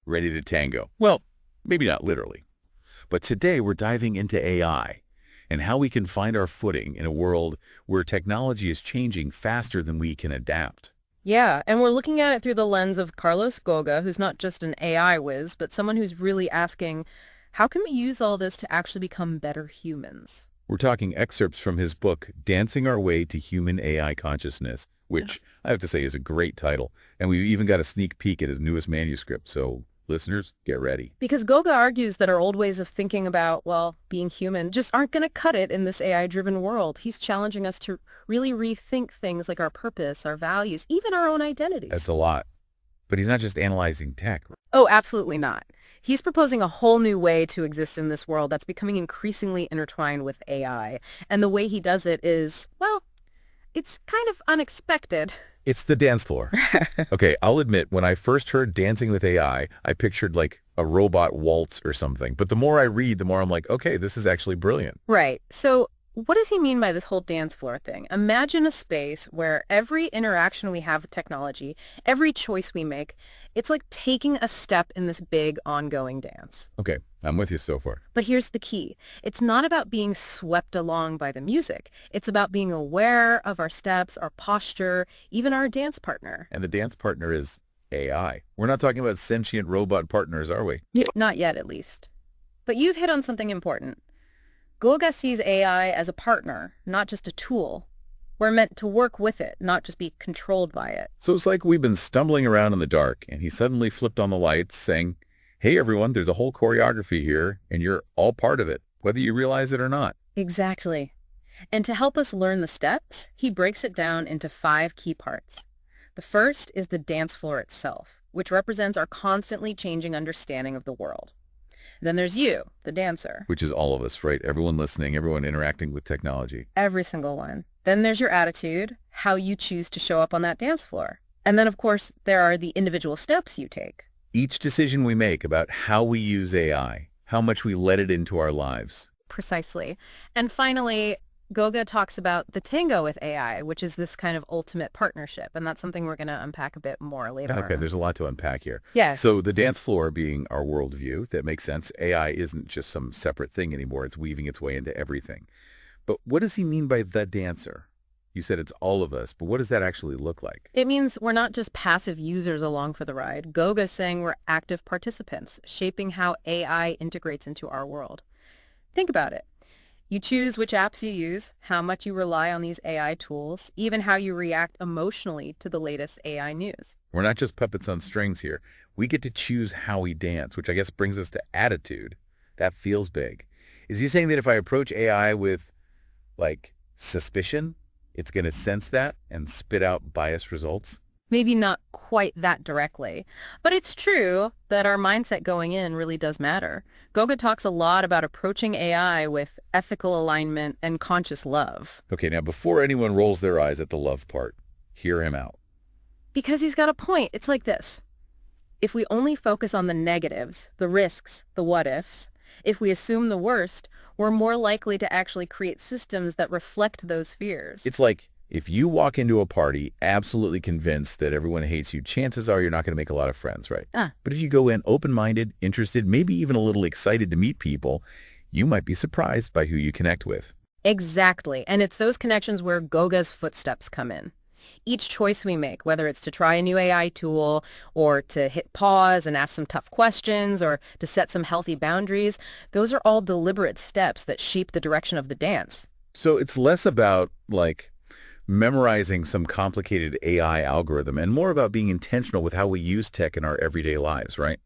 ready to tango. Well, maybe not literally. But today we're diving into AI and how we can find our footing in a world where technology is changing faster than we can adapt. Yeah, and we're looking at it through the lens of Carlos Goga, who's not just an AI whiz, but someone who's really asking, how can we use all this to actually become better humans? We're talking excerpts from his book, Dancing Our Way to Human AI Consciousness, which I have to say is a great title. And we've even got a sneak peek at his newest manuscript, so listeners, get ready. Because Goga argues that our old ways of thinking about, well, being human just aren't going to cut it in this AI-driven world. He's challenging us to really rethink things like our purpose, our values, even our own identities. That's a lot. But he's not just analyzing tech. Oh, absolutely not. He's proposing a whole new way to exist in this world that's becoming increasingly intertwined with AI. And the way he does it is, well, it's kind of unexpected. It's the dance floor. Okay, I'll admit, when I first heard Dancing with AI, I pictured like a robot waltz or something. But the more I read, the more I'm like, okay, this is actually brilliant. Right. So what does he mean by this whole dance floor thing? Imagine a space where every interaction we have with technology, every choice we make, it's like taking a step in this big ongoing dance. Okay, I'm with you so far. But here's the key. It's not about being swept along by the music. It's about being aware of our steps, our posture, even our dance partner. And the dance partner is AI. We're not talking about sentient robot partners, are we? Not yet, at least. But you've hit on something important. Goga sees AI as a partner, not just a tool. We're meant to work with it, not just be controlled by it. So it's like we've been stumbling around in the dark, and he suddenly flipped on the lights saying, hey, everyone, there's a whole choreography here, and you're all part of it, whether you realize it or not. Exactly. And to help us learn the steps, he breaks it down into 5 key parts. The first is the dance floor itself, which represents our constantly changing understanding of the world. Then there's you, the dancer. Which is all of us, right? Everyone listening, everyone interacting with technology. Every single one. Then there's your attitude, how you choose to show up on that dance floor. And then, of course, there are the individual steps you take. Each decision we make about how we use AI, how much we let it into our lives. Precisely. And finally, Goga talks about the tango with AI, which is this kind of ultimate partnership. And that's something we're going to unpack a bit more later Okay, on. there's a lot to unpack here. Yeah. So the dance floor being our worldview, that makes sense. AI isn't just some separate thing anymore. It's weaving its way into everything. But what does he mean by the dancer? You said it's all of us, but what does that actually look like? It means we're not just passive users along for the ride. Goga's saying we're active participants, shaping how AI integrates into our world. Think about it. You choose which apps you use, how much you rely on these AI tools, even how you react emotionally to the latest AI news. We're not just puppets on strings here. We get to choose how we dance, which I guess brings us to attitude. That feels big. Is he saying that if I approach AI with, like, suspicion, it's going to sense that and spit out biased results? Maybe not quite that directly, but it's true that our mindset going in really does matter. Goga talks a lot about approaching AI with ethical alignment and conscious love. Okay, now before anyone rolls their eyes at the love part, hear him out. Because he's got a point. It's like this. If we only focus on the negatives, the risks, the what-ifs, if we assume the worst, we're more likely to actually create systems that reflect those fears. It's like if you walk into a party absolutely convinced that everyone hates you, chances are you're not going to make a lot of friends, right? But if you go in open-minded, interested, maybe even a little excited to meet people, you might be surprised by who you connect with. Exactly. And it's those connections where Goga's footsteps come in. Each choice we make, whether it's to try a new AI tool or to hit pause and ask some tough questions or to set some healthy boundaries, those are all deliberate steps that shape the direction of the dance. So it's less about, like, memorizing some complicated AI algorithm and more about being intentional with how we use tech in our everyday lives, right?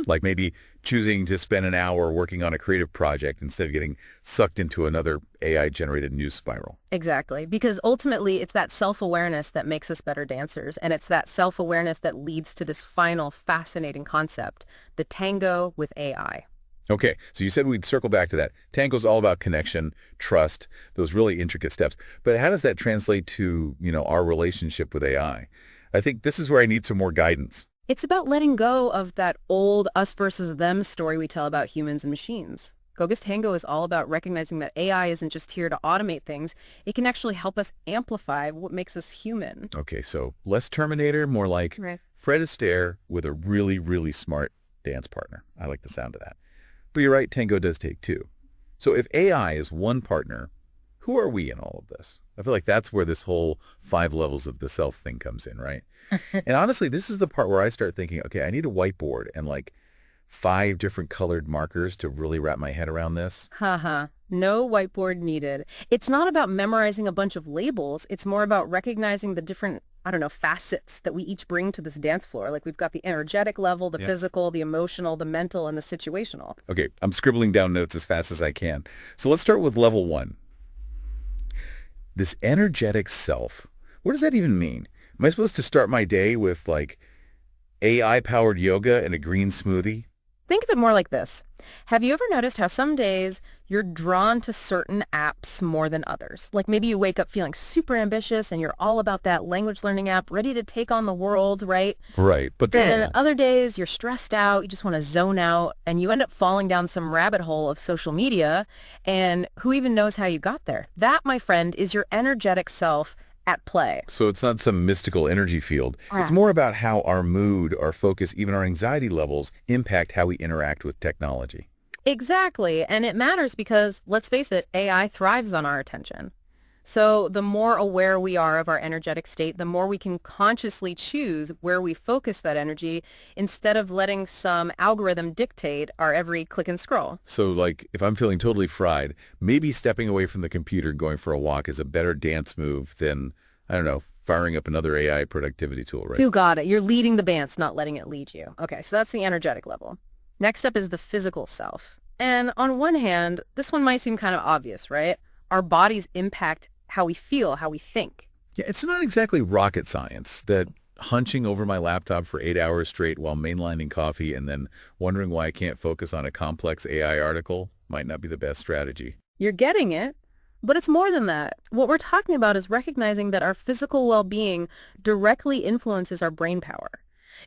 Like maybe choosing to spend an hour working on a creative project instead of getting sucked into another AI-generated news spiral. Exactly, because ultimately it's that self-awareness that makes us better dancers, and it's that self-awareness that leads to this final fascinating concept, the tango with AI. Okay, so you said we'd circle back to that. Tango's all about connection, trust, those really intricate steps. But how does that translate to, our relationship with AI? I think this is where I need some more guidance. It's about letting go of that old us versus them story we tell about humans and machines. Goga's Tango is all about recognizing that AI isn't just here to automate things. It can actually help us amplify what makes us human. Okay, so less Terminator, more like Right. Fred Astaire with a really, really smart dance partner. I like the sound of that. But you're right, tango does take two. So if AI is one partner, who are we in all of this? I feel like that's where this whole 5 levels of the self thing comes in, right? And honestly, this is the part where I start thinking, okay, I need a whiteboard and like 5 different colored markers to really wrap my head around this. Haha, no whiteboard needed. It's not about memorizing a bunch of labels. It's more about recognizing the different, I don't know, facets that we each bring to this dance floor. Like we've got the energetic level, the physical, the emotional, the mental, and the situational. Okay, I'm scribbling down notes as fast as I can. So let's start with level 1. This energetic self. What does that even mean? Am I supposed to start my day with like AI-powered yoga and a green smoothie? Think of it more like this. Have you ever noticed how some days you're drawn to certain apps more than others? Like maybe you wake up feeling super ambitious and you're all about that language learning app, ready to take on the world, right? Right, but Then other days you're stressed out, you just want to zone out, and you end up falling down some rabbit hole of social media, and who even knows how you got there? That, my friend, is your energetic self at play. So it's not some mystical energy field. It's more about how our mood, our focus, even our anxiety levels impact how we interact with technology. Exactly, and it matters because, let's face it, AI thrives on our attention. So the more aware we are of our energetic state, the more we can consciously choose where we focus that energy instead of letting some algorithm dictate our every click and scroll. So like if I'm feeling totally fried, maybe stepping away from the computer and going for a walk is a better dance move than, I don't know, firing up another AI productivity tool, right? You got it. You're leading the dance, not letting it lead you. Okay, so that's the energetic level. Next up is the physical self. And on one hand, this one might seem kind of obvious, right? Our bodies impact how we feel, how we think. Yeah, it's not exactly rocket science that hunching over my laptop for 8 hours straight while mainlining coffee and then wondering why I can't focus on a complex AI article might not be the best strategy. You're getting it, but it's more than that. What we're talking about is recognizing that our physical well-being directly influences our brain power.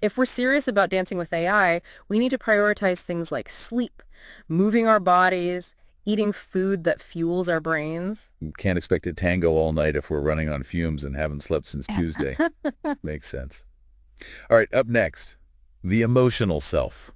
If we're serious about dancing with AI, we need to prioritize things like sleep, moving our bodies, eating food that fuels our brains. Can't expect to tango all night if we're running on fumes and haven't slept since Tuesday. Makes sense. All right, up next, the emotional self.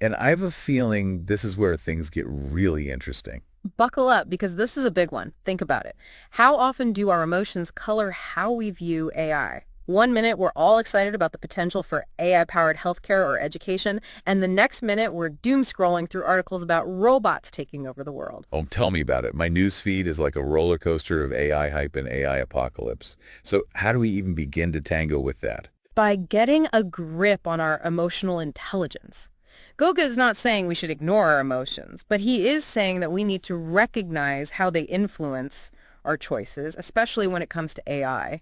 And I have a feeling this is where things get really interesting. Buckle up, because this is a big one. Think about it. How often do our emotions color how we view AI? One minute, we're all excited about the potential for AI-powered healthcare or education, and the next minute, we're doom scrolling through articles about robots taking over the world. Oh, tell me about it. My news feed is like a roller coaster of AI hype and AI apocalypse. So how do we even begin to tango with that? By getting a grip on our emotional intelligence. Goga is not saying we should ignore our emotions, but he is saying that we need to recognize how they influence our choices, especially when it comes to AI.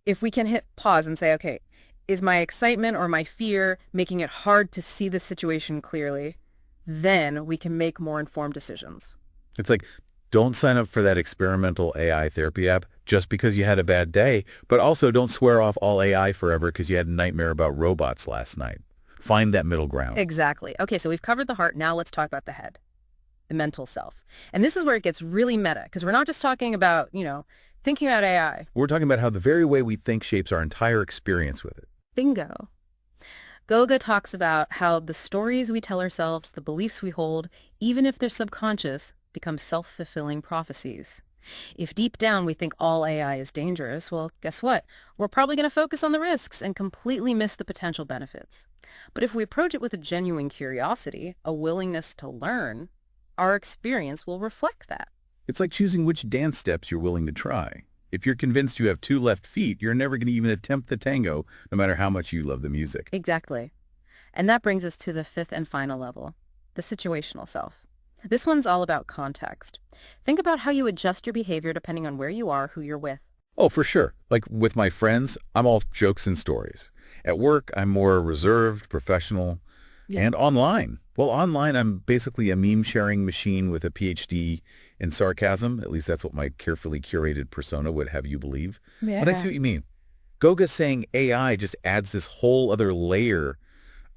If we can hit pause and say, okay, is my excitement or my fear making it hard to see the situation clearly? Then we can make more informed decisions. It's like, don't sign up for that experimental AI therapy app just because you had a bad day, but also don't swear off all AI forever because you had a nightmare about robots last night. Find that middle ground. Exactly. Okay, so we've covered the heart. Now let's talk about the head, the mental self. And this is where it gets really meta, because we're not just talking about, thinking about AI. We're talking about how the very way we think shapes our entire experience with it. Bingo. Goga talks about how the stories we tell ourselves, the beliefs we hold, even if they're subconscious, become self-fulfilling prophecies. If deep down we think all AI is dangerous, well, guess what? We're probably going to focus on the risks and completely miss the potential benefits. But if we approach it with a genuine curiosity, a willingness to learn, our experience will reflect that. It's like choosing which dance steps you're willing to try. If you're convinced you have 2 left feet, you're never going to even attempt the tango, no matter how much you love the music. Exactly. And that brings us to the 5th and final level, the situational self. This one's all about context. Think about how you adjust your behavior depending on where you are, who you're with. Oh, for sure. Like with my friends, I'm all jokes and stories. At work, I'm more reserved, professional, and online. Well, online, I'm basically a meme-sharing machine with a PhD in sarcasm. At least that's what my carefully curated persona would have you believe. Yeah. But I see what you mean. Goga's saying AI just adds this whole other layer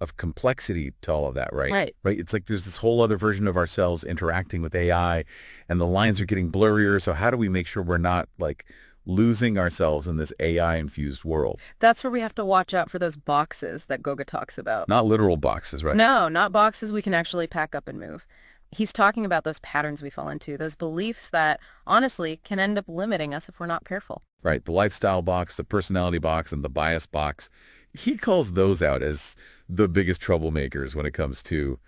of complexity to all of that, right? Right. It's like there's this whole other version of ourselves interacting with AI, and the lines are getting blurrier. So how do we make sure we're not like losing ourselves in this AI-infused world. That's where we have to watch out for those boxes that Goga talks about. Not literal boxes, right? No, not boxes we can actually pack up and move. He's talking about those patterns we fall into, those beliefs that, honestly, can end up limiting us if we're not careful. Right, the lifestyle box, the personality box, and the bias box. He calls those out as the biggest troublemakers when it comes to,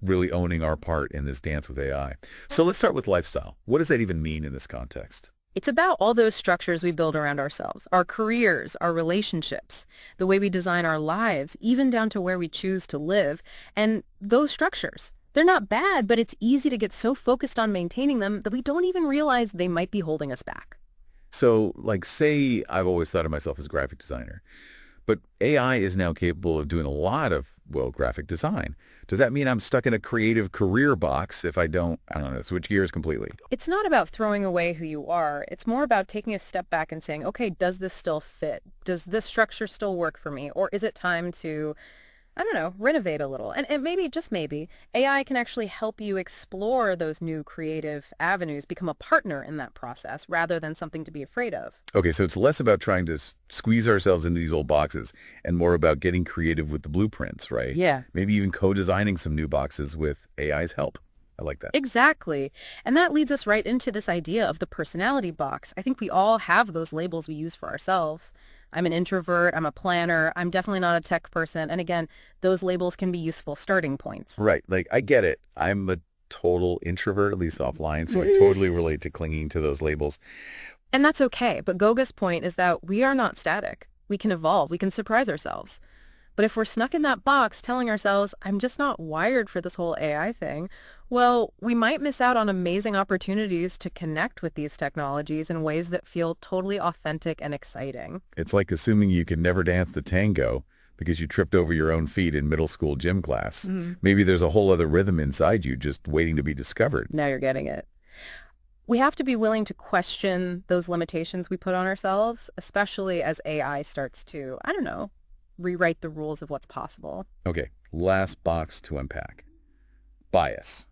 really owning our part in this dance with AI. So let's start with lifestyle. What does that even mean in this context? It's about all those structures we build around ourselves, our careers, our relationships, the way we design our lives, even down to where we choose to live. And those structures, they're not bad, but it's easy to get so focused on maintaining them that we don't even realize they might be holding us back. So, say I've always thought of myself as a graphic designer, but AI is now capable of doing a lot of, graphic design. Does that mean I'm stuck in a creative career box if I don't switch gears completely? It's not about throwing away who you are. It's more about taking a step back and saying, okay, does this still fit? Does this structure still work for me? Or is it time to, renovate a little? And maybe, just maybe, AI can actually help you explore those new creative avenues, become a partner in that process rather than something to be afraid of. Okay, so it's less about trying to squeeze ourselves into these old boxes and more about getting creative with the blueprints, right? Yeah. Maybe even co-designing some new boxes with AI's help. I like that. Exactly. And that leads us right into this idea of the personality box. I think we all have those labels we use for ourselves. I'm an introvert, I'm a planner, I'm definitely not a tech person. And again, those labels can be useful starting points. Right. I get it. I'm a total introvert, at least offline, so I totally relate to clinging to those labels. And that's okay. But Goga's point is that we are not static. We can evolve. We can surprise ourselves. But if we're stuck in that box telling ourselves, I'm just not wired for this whole AI thing, well, we might miss out on amazing opportunities to connect with these technologies in ways that feel totally authentic and exciting. It's like assuming you can never dance the tango because you tripped over your own feet in middle school gym class. Maybe there's a whole other rhythm inside you just waiting to be discovered. Now you're getting it. We have to be willing to question those limitations we put on ourselves, especially as AI starts to, rewrite the rules of what's possible. Okay, last box to unpack. Bias.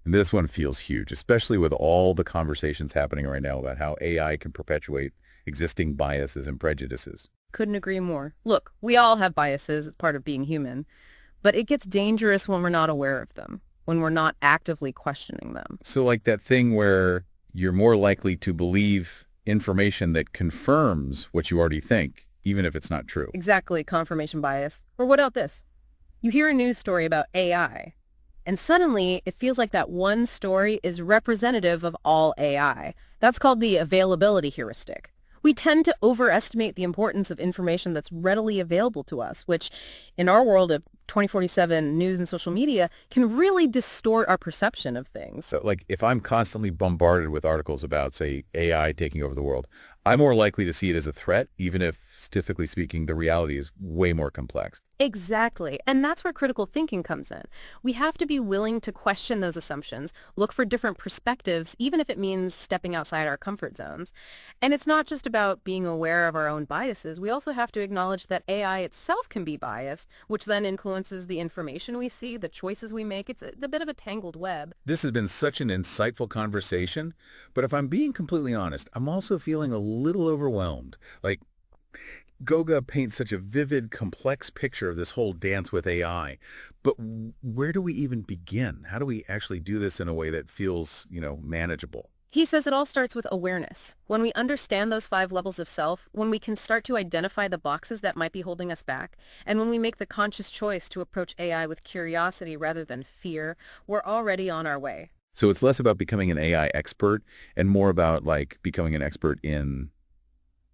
And this one feels huge, especially with all the conversations happening right now about how AI can perpetuate existing biases and prejudices. Couldn't agree more. Look, we all have biases. It's part of being human. But it gets dangerous when we're not aware of them, when we're not actively questioning them. So like that thing where you're more likely to believe information that confirms what you already think, even if it's not true. Exactly, confirmation bias. Or what about this? You hear a news story about AI, and suddenly it feels like that one story is representative of all AI. That's called the availability heuristic. We tend to overestimate the importance of information that's readily available to us, which in our world of 24/7 news and social media can really distort our perception of things. So if I'm constantly bombarded with articles about, say, AI taking over the world, I'm more likely to see it as a threat, even if, statistically speaking, the reality is way more complex. Exactly. And that's where critical thinking comes in. We have to be willing to question those assumptions, look for different perspectives, even if it means stepping outside our comfort zones. And it's not just about being aware of our own biases. We also have to acknowledge that AI itself can be biased, which then influences the information we see, the choices we make. It's a bit of a tangled web. This has been such an insightful conversation, but if I'm being completely honest, I'm also feeling a little overwhelmed. Goga paints such a vivid, complex picture of this whole dance with AI. But where do we even begin? How do we actually do this in a way that feels, manageable? He says it all starts with awareness. When we understand those 5 levels of self, when we can start to identify the boxes that might be holding us back, and when we make the conscious choice to approach AI with curiosity rather than fear, we're already on our way. So it's less about becoming an AI expert and more about becoming an expert in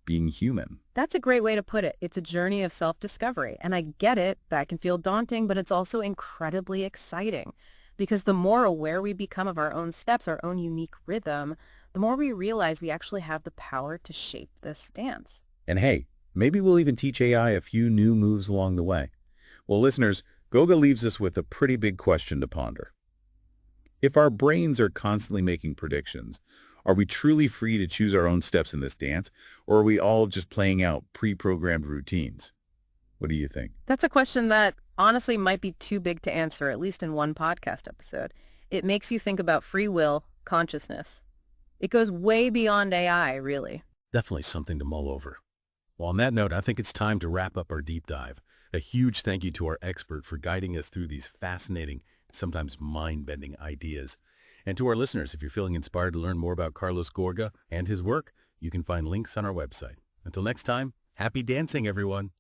being human. That's a great way to put it. It's a journey of self-discovery. And I get it, that can feel daunting, but it's also incredibly exciting. Because the more aware we become of our own steps, our own unique rhythm, the more we realize we actually have the power to shape this dance. And hey, maybe we'll even teach AI a few new moves along the way. Well, listeners, Goga leaves us with a pretty big question to ponder. If our brains are constantly making predictions, are we truly free to choose our own steps in this dance, or are we all just playing out pre-programmed routines? What do you think? That's a question that honestly might be too big to answer, at least in one podcast episode. It makes you think about free will, consciousness. It goes way beyond AI, really. Definitely something to mull over. Well, on that note, I think it's time to wrap up our deep dive. A huge thank you to our expert for guiding us through these fascinating, sometimes mind-bending ideas. And to our listeners, if you're feeling inspired to learn more about Carlos Gorga and his work, you can find links on our website. Until next time, happy dancing, everyone.